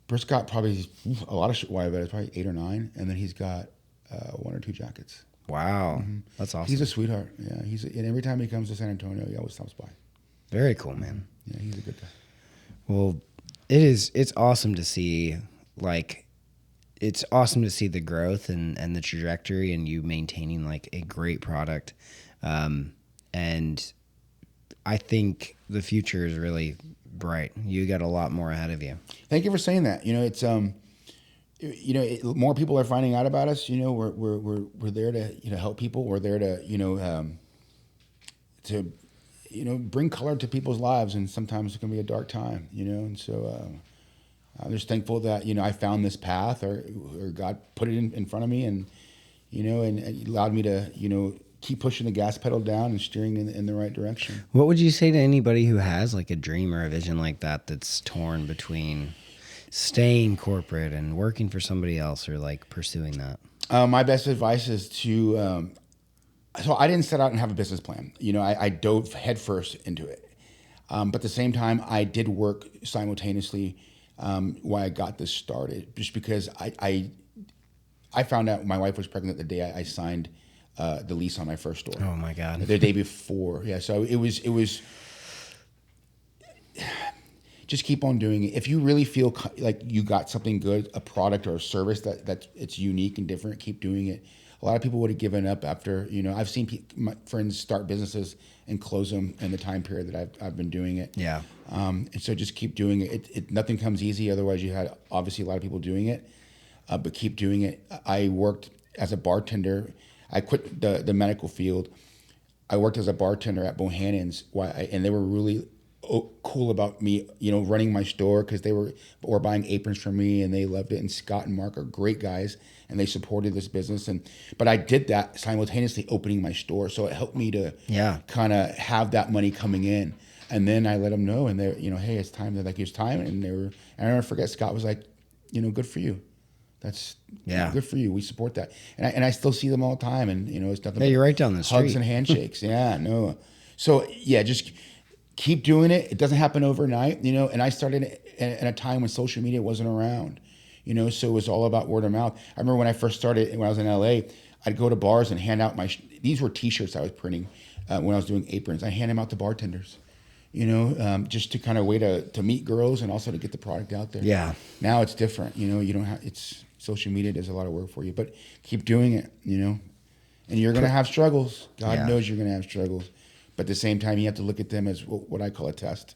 [SPEAKER 2] Bert's got probably a lot of guayaberas, probably 8 or 9, and then he's got 1 or 2 jackets.
[SPEAKER 1] Wow. That's awesome.
[SPEAKER 2] He's a sweetheart. Yeah, and every time he comes to San Antonio, he always stops by.
[SPEAKER 1] Very cool, man.
[SPEAKER 2] Yeah, he's a good guy.
[SPEAKER 1] Well, it's awesome to see, it's awesome to see the growth and the trajectory and you maintaining like a great product. And I think the future is really bright. You got a lot more ahead of you.
[SPEAKER 2] Thank you for saying that. You know, it's more people are finding out about us. You know, we're there to, you know, help people. We're there to, you know, bring color to people's lives, and sometimes it can be a dark time, and so I'm just thankful that I found this path, or God put it in front of me, and and it allowed me to keep pushing the gas pedal down and steering in the right direction.
[SPEAKER 1] What would you say to anybody who has like a dream or a vision like that that's torn between staying corporate and working for somebody else, or like pursuing that?
[SPEAKER 2] My best advice is to so I didn't set out and have a business plan. I dove headfirst into it. But at the same time, I did work simultaneously while I got this started, just because I found out my wife was pregnant the day I signed the lease on my first store.
[SPEAKER 1] Oh my God.
[SPEAKER 2] The day before. Yeah. So it was just keep on doing it. If you really feel like you got something good, a product or a service that it's unique and different, keep doing it. A lot of people would have given up after, I've seen my friends start businesses and close them in the time period that I've been doing it.
[SPEAKER 1] Yeah.
[SPEAKER 2] And so just keep doing it. Nothing comes easy. Otherwise you had obviously a lot of people doing it, but keep doing it. I worked as a bartender. I quit the medical field. I worked as a bartender at Bohannon's, and they were really cool about me, running my store, because they were buying aprons from me, and they loved it. And Scott and Mark are great guys, and they supported this business. But I did that simultaneously opening my store, so it helped me to kind of have that money coming in. And then I let them know, and they're hey, it's time. They're like, it's time, and I never forget. Scott was like, good for you. That's good for you. We support that, and I still see them all the time, and it's nothing.
[SPEAKER 1] Yeah, you're right down the street.
[SPEAKER 2] Hugs and handshakes. So just keep doing it. It doesn't happen overnight, And I started in a time when social media wasn't around, So it was all about word of mouth. I remember when I first started, when I was in LA, I'd go to bars and hand out these were T-shirts I was printing when I was doing aprons. I hand them out to bartenders, just to kind of way to meet girls and also to get the product out there.
[SPEAKER 1] Yeah.
[SPEAKER 2] Now it's different, you don't have social media does a lot of work for you, but keep doing it, and you're going to have struggles. God knows you're going to have struggles, but at the same time, you have to look at them as what I call a test,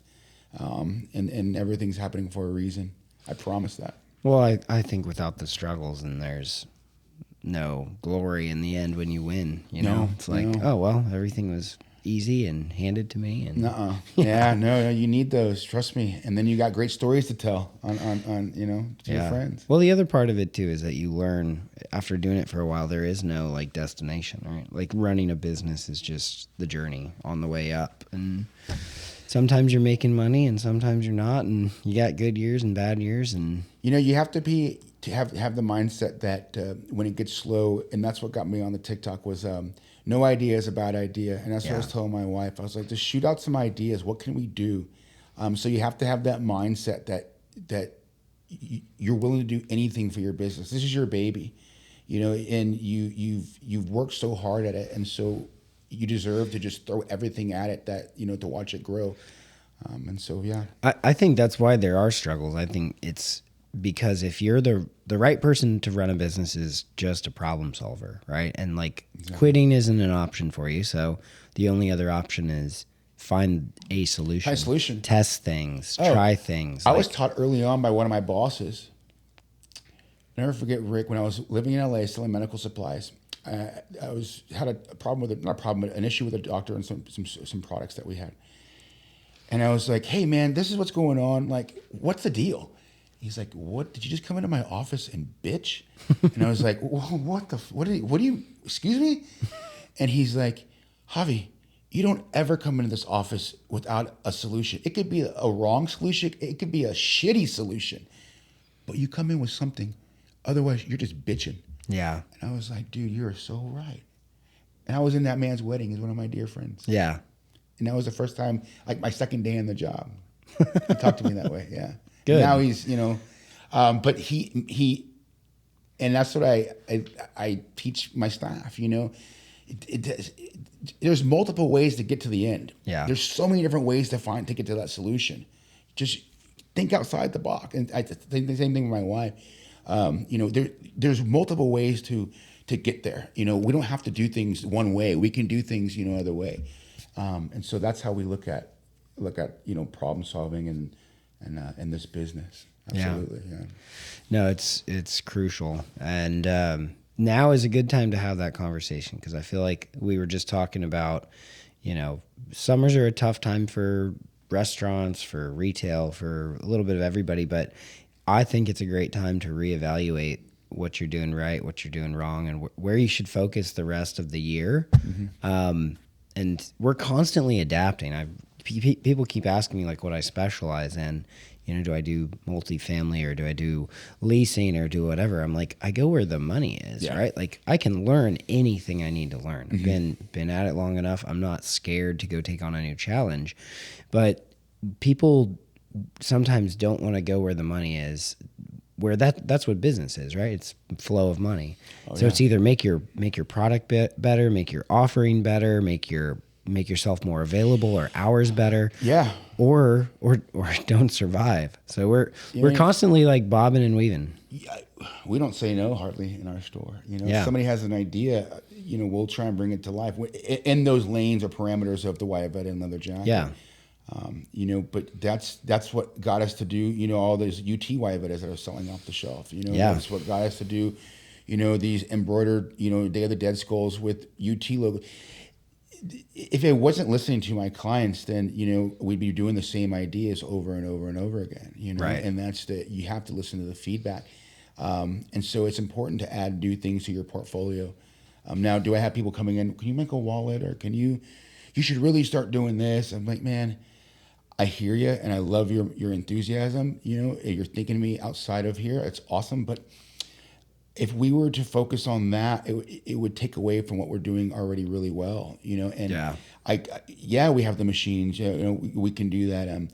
[SPEAKER 2] and everything's happening for a reason. I promise that.
[SPEAKER 1] Well, I think without the struggles, and there's no glory in the end when you win, it's like, oh, well, everything was easy and handed to me. And
[SPEAKER 2] no, you need those, trust me. And then you got great stories to tell on to your friends.
[SPEAKER 1] Well, the other part of it too is that you learn after doing it for a while, there is no like destination, right? Like running a business is just the journey on the way up, and sometimes you're making money and sometimes you're not, and you got good years and bad years, and
[SPEAKER 2] you have to have the mindset that when it gets slow, and that's what got me on the TikTok was no idea is a bad idea. And that's what I was telling my wife. I was like, just shoot out some ideas. What can we do? So you have to have that mindset that you're willing to do anything for your business. This is your baby, and you've worked so hard at it. And so you deserve to just throw everything at it that, to watch it grow. And so,
[SPEAKER 1] I think that's why there are struggles. I think it's because if you're the right person to run a business is just a problem solver, right? And like quitting isn't an option for you. So the only other option is find a solution. Test things, try things.
[SPEAKER 2] I was taught early on by one of my bosses. Never forget Rick, when I was living in LA selling medical supplies. I had a problem with it, not a problem, but an issue with a doctor and some products that we had. And I was like, hey man, this is what's going on. Like, what's the deal? He's like, what? Did you just come into my office and bitch? And I was like, what do you, excuse me? And he's like, Javi, you don't ever come into this office without a solution. It could be a wrong solution. It could be a shitty solution, but you come in with something. Otherwise, you're just bitching.
[SPEAKER 1] Yeah.
[SPEAKER 2] And I was like, dude, you're so right. And I was in that man's wedding as one of my dear friends.
[SPEAKER 1] Yeah.
[SPEAKER 2] And that was the first time, like my second day in the job. He talked to me that way. Yeah.
[SPEAKER 1] Good.
[SPEAKER 2] Now he's, but he, and that's what I teach my staff, there's multiple ways to get to the end.
[SPEAKER 1] Yeah.
[SPEAKER 2] There's so many different ways to get to that solution. Just think outside the box. And I think the same thing with my wife. There's multiple ways to get there. We don't have to do things one way. We can do things, other way. And so that's how we look at problem solving and this business. Absolutely. Yeah.
[SPEAKER 1] No, it's crucial. And now is a good time to have that conversation, because I feel like we were just talking about, you know, summers are a tough time for restaurants, for retail, for a little bit of everybody, but I think it's a great time to reevaluate what you're doing right, what you're doing wrong, and where you should focus the rest of the year. And we're constantly adapting. People keep asking me like what I specialize in. You know, do I do multifamily or do I do leasing or do whatever? I'm like, I go where the money is, right? Like I can learn anything I need to learn. I've been at it long enough. I'm not scared to go take on a new challenge. But people sometimes don't want to go where the money is, where that's what business is, right? It's flow of money. It's either make your product better, make your offering better, make yourself more available or hours better.
[SPEAKER 2] Yeah.
[SPEAKER 1] Or don't survive. So we're constantly like bobbing and weaving.
[SPEAKER 2] We don't say no hardly in our store. You know,
[SPEAKER 1] Yeah.
[SPEAKER 2] if somebody has an idea, you know, we'll try and bring it to life in those lanes or parameters of the guayabera and leather jacket.
[SPEAKER 1] Yeah.
[SPEAKER 2] You know, but that's what got us to do, you know, all those UT guayaberas that are selling off the shelf. You know, that's what got us to do, you know, these embroidered, you know, Day of the Dead skulls with UT logo. If I wasn't listening to my clients, then, you know, we'd be doing the same ideas over and over and over again, you know,
[SPEAKER 1] Right.
[SPEAKER 2] and you have to listen to the feedback. And so it's important to add new things to your portfolio. Now, do I have people coming in, can you make a wallet or you should really start doing this? I'm like, man, I hear you and I love your enthusiasm. You know, you're thinking of me outside of here. It's awesome. But if we were to focus on that, it would take away from what we're doing already really well, you know. And we have the machines, you know, we can do that.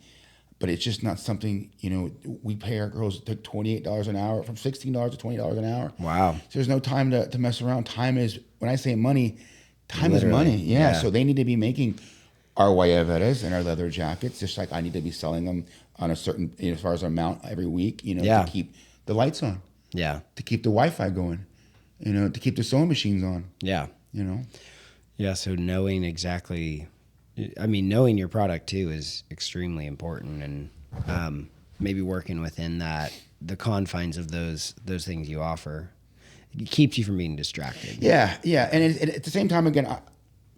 [SPEAKER 2] But it's just not something, you know, we pay our girls $28 an hour, from $16 to $20 an hour.
[SPEAKER 1] Wow.
[SPEAKER 2] So there's no time to mess around. Time is, when I say money, time
[SPEAKER 1] Literally.
[SPEAKER 2] is money. Yeah. So they need to be making our guayaberas and our leather jackets, just like I need to be selling them on a certain, you know, as far as our amount every week, you know, to keep the lights on.
[SPEAKER 1] Yeah.
[SPEAKER 2] To keep the Wi-Fi going, you know, to keep the sewing machines on.
[SPEAKER 1] Yeah.
[SPEAKER 2] You know?
[SPEAKER 1] Yeah. So knowing knowing your product too is extremely important, and maybe working within the confines of those things you offer, it keeps you from being distracted.
[SPEAKER 2] Yeah. Yeah. And at the same time, again, I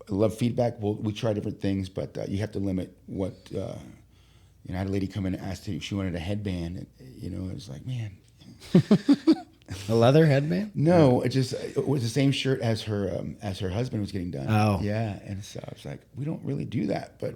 [SPEAKER 2] love feedback. We try different things, but you have to limit what, you know, I had a lady come in and asked if she wanted a headband. And, you know, it was like, man.
[SPEAKER 1] A leather headband?
[SPEAKER 2] No, it was the same shirt as her husband was getting done.
[SPEAKER 1] Oh.
[SPEAKER 2] Yeah. And so I was like, we don't really do that, but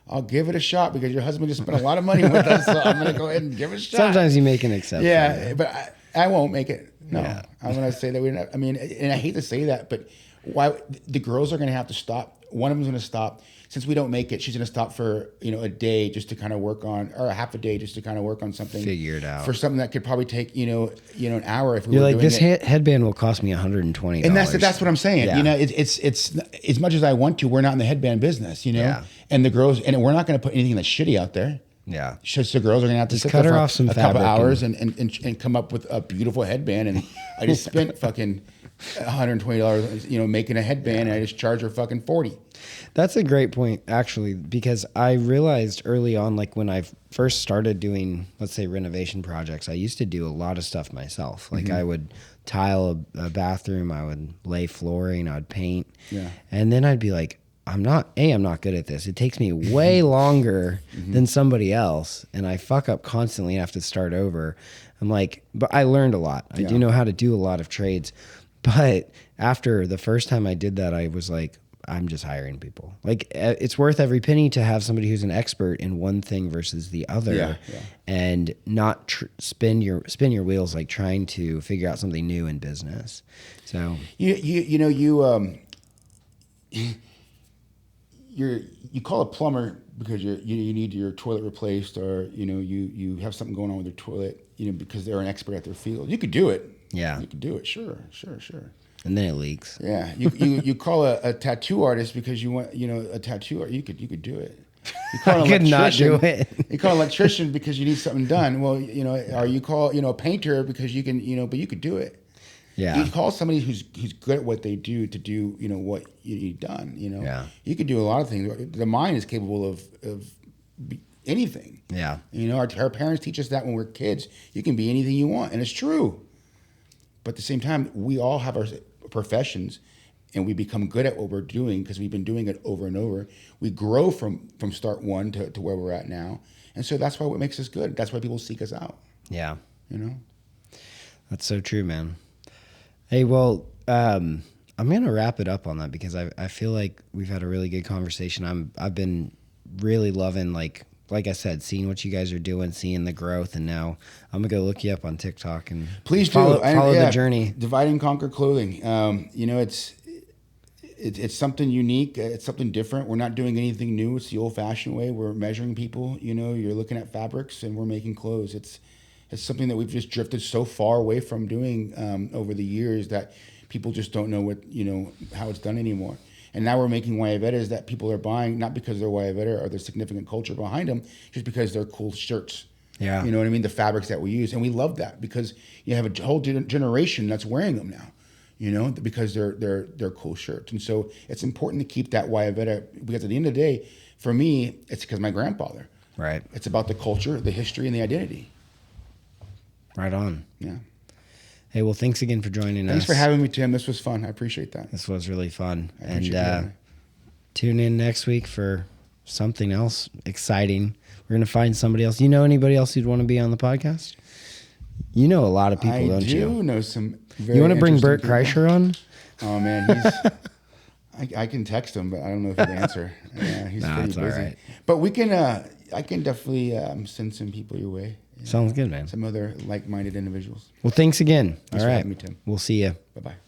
[SPEAKER 2] I'll give it a shot because your husband just spent a lot of money with us, so I'm going to go ahead and give it a shot.
[SPEAKER 1] Sometimes you make an exception.
[SPEAKER 2] Yeah, but I won't make it. No.
[SPEAKER 1] Yeah.
[SPEAKER 2] I'm going to say that we didn't have, I mean, and I hate to say that, but why the girls are going to have to stop. One of them's going to stop. Since we don't make it, she's going to stop for, you know, a day just to kind of work on, or a half a day just to kind of work on something.
[SPEAKER 1] Figure it out.
[SPEAKER 2] For something that could probably take, you know, an hour if we
[SPEAKER 1] You're
[SPEAKER 2] were
[SPEAKER 1] like,
[SPEAKER 2] doing
[SPEAKER 1] this
[SPEAKER 2] it.
[SPEAKER 1] headband will cost me $120.
[SPEAKER 2] And that's what I'm saying.
[SPEAKER 1] Yeah.
[SPEAKER 2] You know, it's as much as I want to, we're not in the headband business, you know.
[SPEAKER 1] Yeah.
[SPEAKER 2] And the girls, and we're not going to put anything that's shitty out there.
[SPEAKER 1] Yeah.
[SPEAKER 2] So the girls are going to have to
[SPEAKER 1] Just
[SPEAKER 2] sit
[SPEAKER 1] cut
[SPEAKER 2] there
[SPEAKER 1] her
[SPEAKER 2] for
[SPEAKER 1] off some
[SPEAKER 2] a couple
[SPEAKER 1] fabric
[SPEAKER 2] hours and come up with a beautiful headband. And I just spent fucking $120, you know, making a headband, and I just charge her fucking $40.
[SPEAKER 1] That's a great point, actually, because I realized early on, like when I first started doing, let's say, renovation projects, I used to do a lot of stuff myself. Like I would tile a bathroom, I would lay flooring, I would paint.
[SPEAKER 2] Yeah.
[SPEAKER 1] And then I'd be like, I'm not good at this. It takes me way longer than somebody else, and I fuck up constantly and have to start over. I'm like, but I learned a lot. I do know how to do a lot of trades. But after the first time I did that, I was like, I'm just hiring people. Like, it's worth every penny to have somebody who's an expert in one thing versus the other, and not spin your wheels like trying to figure out something new in business. So you call a plumber because you need your toilet replaced, or you have something going on with your toilet, because they're an expert at their field. You could do it. Yeah,
[SPEAKER 2] you could do it. Sure.
[SPEAKER 1] And then it leaks.
[SPEAKER 2] Yeah, you call a tattoo artist because you want a tattoo art. You could do it. You call
[SPEAKER 1] I could not do it.
[SPEAKER 2] You call an electrician because you need something done. Well, or you call a painter because you can but you could do it.
[SPEAKER 1] Yeah.
[SPEAKER 2] You call somebody who's good at what they do to do what you need done.
[SPEAKER 1] Yeah.
[SPEAKER 2] You could do a lot of things. The mind is capable of anything.
[SPEAKER 1] Yeah.
[SPEAKER 2] Our parents teach us that when we're kids. You can be anything you want, and it's true. But at the same time, we all have our professions, and we become good at what we're doing because we've been doing it over and over. We grow from start one to where we're at now. And so that's why what makes us good. That's why people seek us out.
[SPEAKER 1] Yeah.
[SPEAKER 2] You know?
[SPEAKER 1] That's so true, man. Hey, well, I'm going to wrap it up on that because I feel like we've had a really good conversation. I've been really loving, like I said, seeing what you guys are doing, seeing the growth, and now I'm gonna go look you up on TikTok and
[SPEAKER 2] please
[SPEAKER 1] follow
[SPEAKER 2] yeah,
[SPEAKER 1] the journey.
[SPEAKER 2] Divide and Conquer Clothing. You know, it's something unique. It's something different. We're not doing anything new. It's the old-fashioned way. We're measuring people. You know, you're looking at fabrics, and we're making clothes. It's something that we've just drifted so far away from doing over the years that people just don't know how it's done anymore. And now we're making guayaberas that people are buying, not because they're guayabera or there's significant culture behind them, just because they're cool shirts.
[SPEAKER 1] Yeah.
[SPEAKER 2] You know what I mean? The fabrics that we use. And we love that because you have a whole generation that's wearing them now, you know, because they're cool shirts. And so it's important to keep that guayabera because at the end of the day, for me, it's because my grandfather.
[SPEAKER 1] Right.
[SPEAKER 2] It's about the culture, the history, and the identity.
[SPEAKER 1] Right on.
[SPEAKER 2] Yeah.
[SPEAKER 1] Hey, well, thanks again for joining us.
[SPEAKER 2] Thanks for having me, Tim. This was fun. I appreciate that.
[SPEAKER 1] This was really fun.
[SPEAKER 2] I appreciate you having me.
[SPEAKER 1] Tune in next week for something else exciting. We're going to find somebody else. You know anybody else who'd want to be on the podcast? You know a lot of people, don't you?
[SPEAKER 2] I do know some very
[SPEAKER 1] You want to bring Bert
[SPEAKER 2] people.
[SPEAKER 1] Kreischer on?
[SPEAKER 2] Oh, man. I can text him, but I don't know if he'll answer. Yeah, he's pretty busy. All right. But we can. I can definitely send some people your way.
[SPEAKER 1] Sounds good, man.
[SPEAKER 2] Some other like-minded individuals.
[SPEAKER 1] Well, thanks again.
[SPEAKER 2] Thanks
[SPEAKER 1] all
[SPEAKER 2] for
[SPEAKER 1] right.
[SPEAKER 2] having me, Tim.
[SPEAKER 1] We'll see you.
[SPEAKER 2] Bye-bye.